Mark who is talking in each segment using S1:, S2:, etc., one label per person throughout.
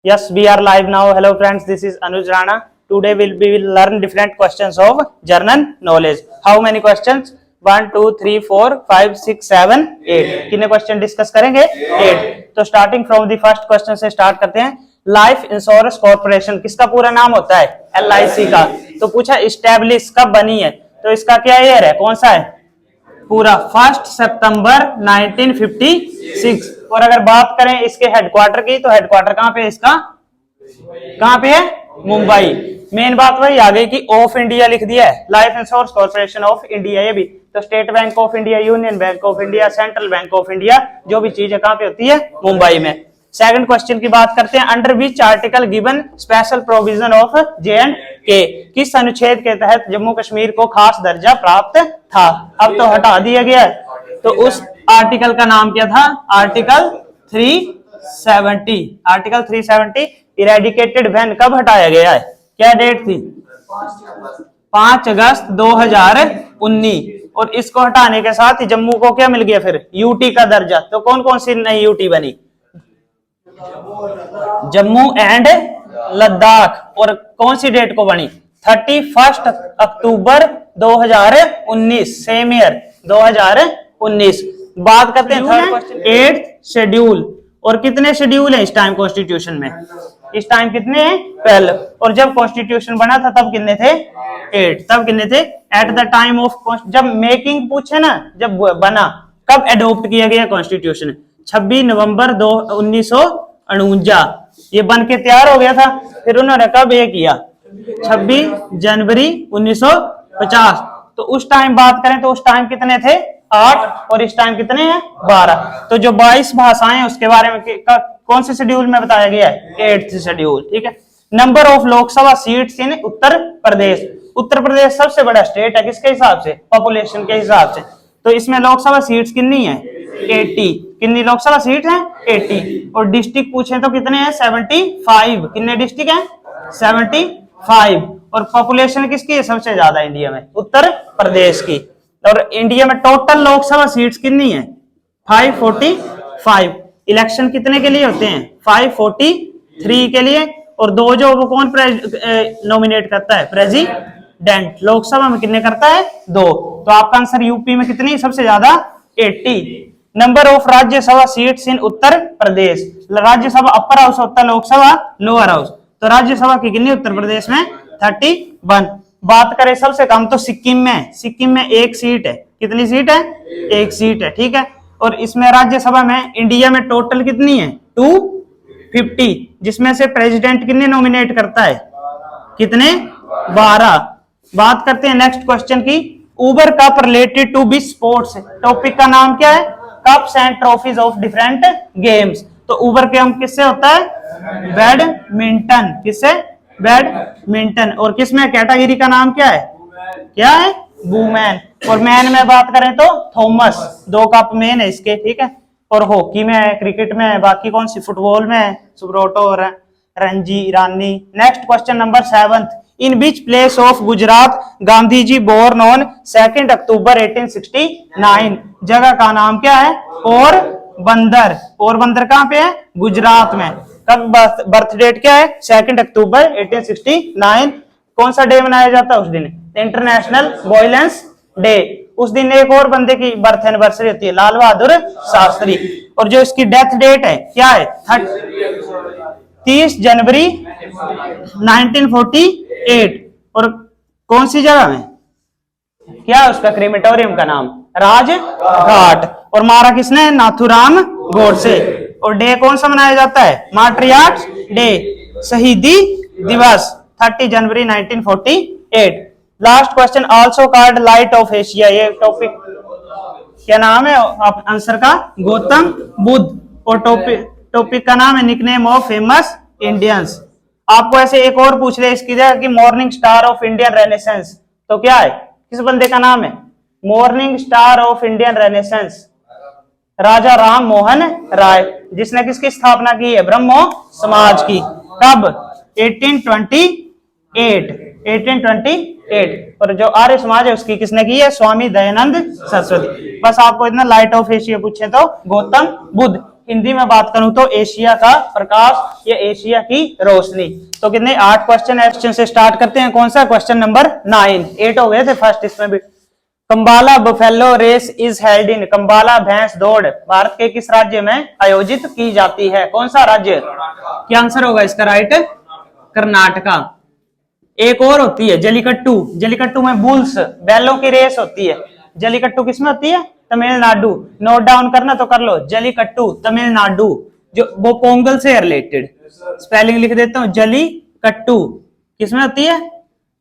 S1: Yes, we are live now. Hello friends, this is Anuj Rana. Today we will learn different questions of general knowledge. How many questions? 1, 2, 3, 4, 5, 6, 7, 8. कितने question discuss करेंगे? 8. तो starting from the first question से start करते हैं. Life insurance corporation किसका पूरा नाम होता है? LIC का. तो पूछा इस्टेब्लिश कब बनी है, तो इसका क्या ईयर है, कौन सा है? पूरा 1 सितंबर 1956. और अगर बात करें इसके हेडक्वार्टर की, तो हेडक्वार्टर कहां पे है इसका? कहां पे है? मुंबई. मेन बात वही आ गई कि ऑफ इंडिया लिख दिया है, life insurance corporation of India. ये भी तो state bank of India, union bank of India, central bank of India, जो भी चीज है कहां पे होती है? मुंबई में. सेकंड क्वेश्चन की बात करते हैं. Under which article given special provision of J&K, किस अनुच्छेद के तहत जम्मू कश्मीर को खास दर्जा प्राप्त था? अब तो हटा दिया गया है, तो उस आर्टिकल का नाम क्या था? आर्टिकल 370. आर्टिकल 370 इरेडिकेटेड व्हेन, कब हटाया गया है, क्या डेट थी? 5 अगस्त 2019. और इसको हटाने के साथ ही जम्मू को क्या मिल गया फिर? यूटी का दर्जा. तो कौन कौन सी नई यूटी बनी? जम्मू एंड लद्दाख. और कौन सी डेट को बनी? 31 अक्टूबर 2019. Same year 2019. बात करते हैं थर्ड क्वेश्चन. 8th schedule. और कितने शेड्यूल है इस टाइम कॉन्स्टिट्यूशन में? इस टाइम कितने हैं? 12. और जब कॉन्स्टिट्यूशन बना था तब कितने थे? 8. तब कितने थे? एट द टाइम ऑफ, जब मेकिंग पूछे ना, जब बना, कब एडोप्ट किया गया कॉन्स्टिट्यूशन? 26 नवंबर 1949. ये बन के तैयार हो गया था. फिर उन्होंने कब ये किया? 26 जनवरी 1950. तो उस टाइम बात करें तो उस टाइम कितने थे? 8. और इस टाइम कितने हैं? 12. तो जो 22 भाषाएं उसके बारे में कौन से शेड्यूल में बताया गया है? 8th schedule. ठीक है. Number of Lok Sabha seats in Uttar Pradesh. Uttar Pradesh सबसे बड़ा स्टेट है किसके हिसाब से? पॉपुलेशन के हिसाब से. तो इसमें लोकसभा सीट्स कितनी है? 80. कितनी लोकसभा सीट है? 80. और डिस्ट्रिक्ट पूछे तो कितने हैं? 75. कितने डिस्ट्रिक्ट हैं? 75. और पॉपुलेशन किसकी है सबसे ज्यादा इंडिया में? उत्तर प्रदेश की. और इंडिया में टोटल लोकसभा सीट्स कितनी है? 545. इलेक्शन कितने के लिए होते हैं? 543 के लिए. और 2 जो वो कौन नॉमिनेट करता है? प्रेसिडेंट. लोकसभा में कितने करता है? 2. तो आपका आंसर यूपी में कितनी सबसे ज्यादा? 80. Number of Rajya Sabha seats in Uttar Pradesh. Rajya Sabha upper house होता है, लोकसभा लोअर हाउस. तो राज्यसभा की कितनी उत्तर प्रदेश में? 31. बात करें सबसे कम तो सिक्किम में. सिक्किम में 1 सीट है. कितनी सीट है? 1 सीट है. ठीक है. और इसमें राज्यसभा में इंडिया में टोटल कितनी है? 250. जिसमें से प्रेसिडेंट कितने नॉमिनेट करता है? कितने? 12. बात करते हैं नेक्स्ट क्वेश्चन की. Uber cup related to be sports. Topic का नाम क्या है? Cups and trophies of different games. तो उबर के हम किससे होता है? बैडमिंटन. किससे? बैडमिंटन. और किसमें कैटेगरी का नाम क्या है? क्या है? वुमेन. और मैन में बात करें तो थॉमस. 2 कप मैन है इसके. ठीक है. और हॉकी में है, क्रिकेट में है, बाकी कौन सी? फुटबॉल में है, सुब्रोटो और Ranji Irani. Next question number 7. In which place of Gujarat Gandhi ji born on 2 October 1869. जगह का नाम क्या है? पोरबंदर. पोरबंदर कहां पे है? गुजरात में. कब बर्थ डेट क्या है? 2 अक्टूबर 1869. कौन सा डे मनाया जाता है उस दिन? International violence day. उस दिन एक और बंदे की बर्थ एनिवर्सरी होती है, लाल बहादुर शास्त्री. और जो इसकी डेथ डेट है क्या है? 30 जनवरी 1948. और कौन सी जगह में? क्या है उसका क्रेमेटोरियम का नाम? राजघाट. और मारा किसने? नाथुराम गोडसे. और डे कौन सा मनाया जाता है? मार्टियार्स डे, शहीदी दिवस, 30 जनवरी 1948. Last question. Also called light of Asia. ये टॉपिक क्या नाम है आंसर का? गौतम बुद्ध. और टॉपिक का नाम है निकनेम ऑफ फेमस इंडियंस. आपको ऐसे एक और पूछ रहे इसकी जगह कि morning star of Indian renaissance. तो क्या है? किस बंदे का नाम है? Morning star of Indian renaissance Raja Ram Mohan Roy. जिसने किसकी स्थापना की है? ब्रह्मो समाज की. कब? 1828. और जो आर्य समाज है उसकी किसने की है? स्वामी दयानंद सरस्वती. बस आपको इतना लाइट ऑफ एशिया पूछे तो गौतम बुद्ध. हिंदी में बात करूं तो एशिया का प्रकाश या एशिया की रोशनी। तो कितने 8 क्वेश्चन से स्टार्ट करते हैं। कौन सा क्वेश्चन नंबर 9, 8 हो गए थे फर्स्ट इसमें भी। Kambala buffalo race is held in, Kambala भैंस दौड़ भारत के किस राज्य में आयोजित की जाती है? कौन सा राज्य? क्या आंसर होगा इसका राइट? कर्नाटका। एक और होती है जलीकट्टू, जलीकट्टू में बुल्स बैलों की रेस होती है। जलीकट्टू किसमें होती है? तमिलनाडु। नोट डाउन करना तो कर लो, जलीकट्टू तमिलनाडु, जो वो पोंगल से रिलेटेड। स्पेलिंग लिख देता हूं, जलीकट्टू किसमें होती है?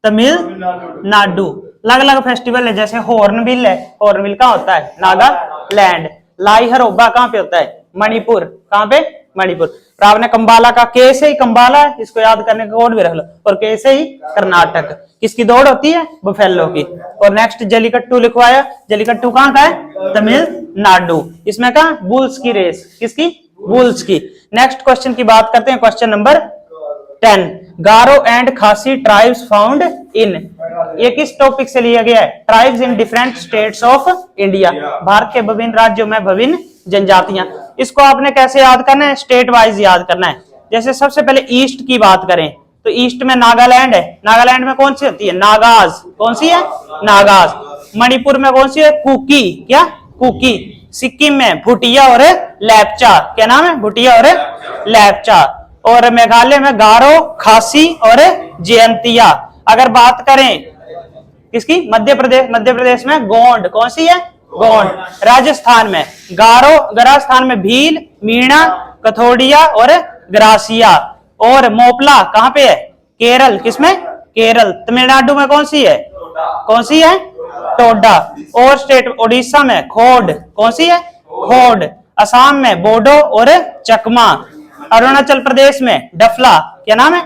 S1: तमिलनाडु। अलग अलग फेस्टिवल है, जैसे हॉर्नबिल है, हॉर्नबिल कहाँ होता है? नागालैंड। लाई हरोबा कहाँ पे होता है? मणिपुर। कहाँ पे? मणिपुर। आपने कंबाला का के से ही कंबाला है, इसको याद करने का कोड भी रख लो, और के से ही कर्नाटक। किसकी दौड़ होती है? बफेलो की। और नेक्स्ट जलीकट्टू लिखवाया, जलीकट्टू कहाँ का है? तमिलनाडु। इसमें कहा? बुल्स की रेस। किसकी? बुल्स की। नेक्स्ट क्वेश्चन की बात करते हैं, क्वेश्चन नंबर 10। गारो एंड खासी ट्राइब्स फाउंड इन, ये किस टॉपिक से लिया गया है? Tribes in different states of India, Bharat के विभिन्न राज्यों में विभिन्न जनजातियां। इसको आपने कैसे याद करना है? स्टेट वाइज याद करना है। जैसे सबसे पहले ईस्ट की बात करें तो ईस्ट में नागालैंड है, नागालैंड में कौन सी होती है? नागाज। कौन सी है? नागाज। मणिपुर में कौन सी है? कुकी। क्या? कुकी। सिक्किम में भूटिया और लेप्चा। क्या नाम है? भूटिया और लेप्चा। और मेघालय में गारो, खासी और जयंतिया। अगर बात करें किसकी? मध्य प्रदेश, मध्य प्रदेश में गोंड। कौन सी है? गोंड। राजस्थान में गारो, राजस्थान में भील, मीणा, कथोड़िया और ग्रासिया। और मोपला कहां पे है? केरल। किसमें? केरल। तमिलनाडु में कौन सी है? कौन सी है? टोडा। और स्टेट उड़ीसा में खोड। कौन सी है? खोड। असम में बोडो और चकमा। अरुणाचल प्रदेश में डफला। क्या नाम है?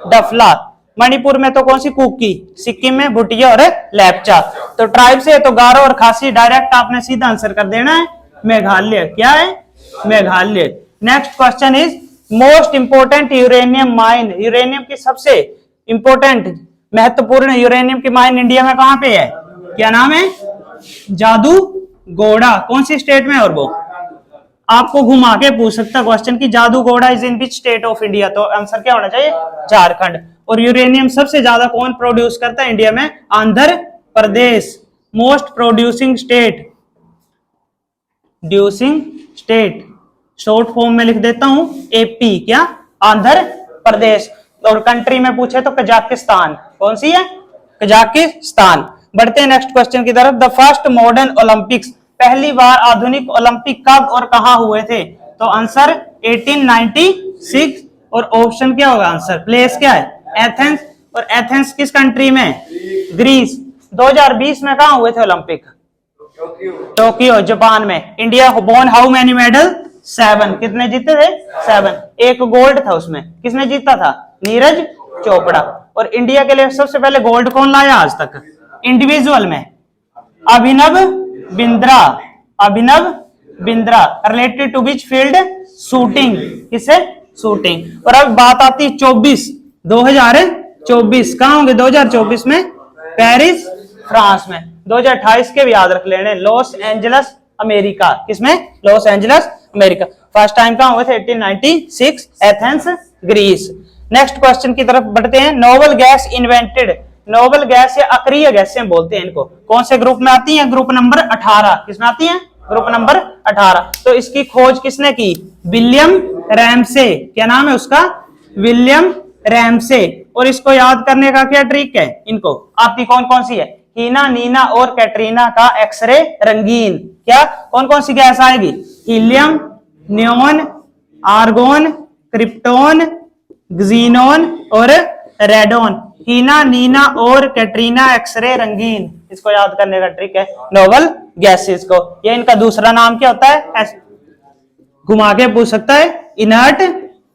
S1: डफला। मणिपुर में तो कौन सी? कुकी। सिक्किम में भूटिया और लेप्चा। तो ट्राइब से तो गारो और खासी, डायरेक्ट आपने सीधा आंसर कर देना है मेघालय। क्या है? Meghalaya. Next question is most important uranium mine, uranium की सबसे इंपोर्टेंट महत्वपूर्ण यूरेनियम की माइन इंडिया में कहां पे है? क्या नाम है? जादूगोड़ा। कौन सी स्टेट में? और वो आपको घुमा के पूछ सकता क्वेश्चन की Jaduguda is in which state of India, तो आंसर क्या होना चाहिए? झारखंड। और यूरेनियम सबसे ज्यादा कौन प्रोड्यूस करता है इंडिया में? Andhra Pradesh. Most producing state, ड्यूसिंग स्टेट, शॉर्ट फॉर्म में लिख देता हूं एपी। क्या? आंध्र प्रदेश। और कंट्री में पूछे तो कजाकिस्तान। कौन सी है? कजाकिस्तान। बढ़ते हैं नेक्स्ट क्वेश्चन की तरफ। द फर्स्ट मॉडर्न ओलंपिक्स, पहली बार आधुनिक ओलंपिक कब और कहां हुए थे? तो आंसर 1896। और ऑप्शन क्या होगा? आंसर प्लेस क्या है? एथेंस। और एथेंस किस कंट्री में? ग्रीस। 2020 में कहां हुए थे ओलंपिक? टोक्यो, जापान में। India won how many medal? 7। कितने जीते थे? 7। एक गोल्ड था उसमें, किसने जीता था? नीरज चोपड़ा। और इंडिया के लिए सबसे पहले गोल्ड कौन लाया आज तक इंडिविजुअल में? Abhinav Bindra. Abhinav Bindra. Related to which field? Shooting. किसे? शूटिंग। और अब बात आती है 2024 कहां होंगे? 2024 में पेरिस फ्रांस में। 2028 के भी याद रख लेने, लॉस एंजलस अमेरिका। किसमें? Los Angeles America. First time कहां हुए थे? 1896 एथेंस ग्रीस। नेक्स्ट क्वेश्चन की तरफ बढ़ते हैं। Noble gas invented, noble gas या अक्रिय गैसें बोलते हैं इनको, कौन से ग्रुप में आती हैं? Group number 18। किसमें आती हैं? Group number 18। तो इसकी खोज किसने की? William Ramsay. क्या नाम है उसका? William Ramsay. और इसको याद करने का क्या ट्रिक है? इनको आती कौन कौन सी है? हीना, नीना और कैटरीना का एक्सरे रंगीन। क्या कौन कौन सी गैस आएगी? हीलियम, नियोन, आर्गोन, क्रिप्टोन, ग्जीनोन और रेडोन। हीना, नीना और कैटरीना एक्सरे रंगीन, इसको याद करने का ट्रिक है नोबल गैसेस को। ये इनका दूसरा नाम क्या होता है? घुमा के पूछ सकता है, इनर्ट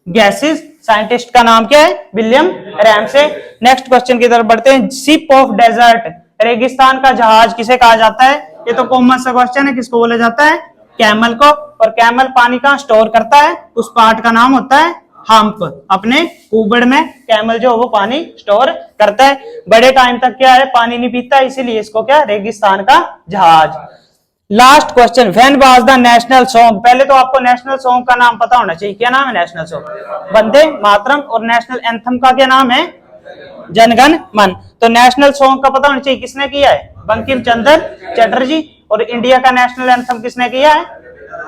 S1: गैसेस। साइंटिस्ट का नाम क्या है? William Ramsay. नेक्स्ट क्वेश्चन की तरफ बढ़ते हैं। शिप ऑफ डेजर्ट, रेगिस्तान का जहाज किसे कहा जाता है? ये तो कॉमन सा क्वेश्चन है, किसको बोला जाता है? कैमल को। और कैमल पानी कहाँ स्टोर करता है? उस पार्ट का नाम होता है हम्प। अपने कुबड़ में कैमल जो वो पानी स्टोर करता है। बड़े टाइम तक क्या है? पानी नहीं पीता, इसीलिए इसको क्या? रेगिस्तान का जहाज। Last question, when was the national song. पहले तो आपको नेशनल सॉन्ग का नाम पता होना चाहिए। क्या नाम है नेशनल सॉन्ग? वंदे मातरम। और नेशनल एंथम का क्या नाम है? जनगण मन। तो नेशनल सॉन्ग का पता होना चाहिए किसने किया है? बंकिम चंद्र चटर्जी। और इंडिया का नेशनल एंथम किसने किया है?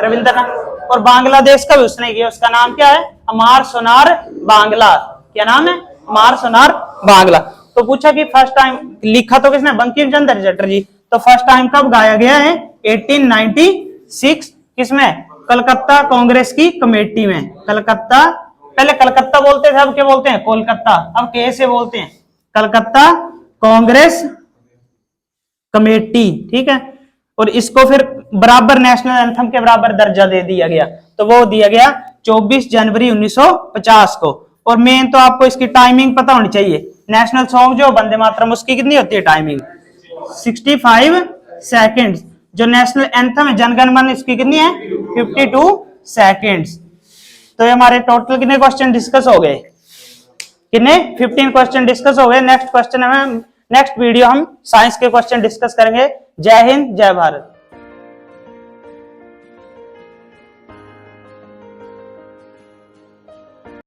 S1: रविंद्रनाथ। और बांग्लादेश का भी उसने किया, उसका नाम क्या है? अमार सोनार बांग्ला। क्या नाम है? अमार सोनार बांग्ला। तो पूछा कि फर्स्ट टाइम लिखा तो किसने? बंकिम चंद्र चटर्जी। तो फर्स्ट टाइम कब गाया गया है? 1896। किसमें? कलकत्ता कांग्रेस की कमेटी में। कलकत्ता, पहले कलकत्ता बोलते थे, अब क्या बोलते हैं? कोलकाता। अब कैसे बोलते हैं? कलकत्ता कांग्रेस कमेटी। ठीक है। और इसको फिर बराबर नेशनल एंथम के बराबर दर्जा दे दिया गया। तो वो दिया गया 24 जनवरी 1950 को। और मेन तो आपको इसकी टाइमिंग पता होनी चाहिए। नेशनल सॉन्ग जो वंदे मातरम, उसकी कितनी होती है टाइमिंग? 65 सेकेंड्स। जो नेशनल एंथम है जनगण मन, इसकी कितनी है? 52 सेकेंड्स। तो ये हमारे टोटल कितने क्वेश्चन डिस्कस हो गए? कितने? 15 क्वेश्चन डिस्कस हो गए। नेक्स्ट क्वेश्चन में नेक्स्ट वीडियो हम साइंस के क्वेश्चन डिस्कस करेंगे। जय हिंद, जय भारत।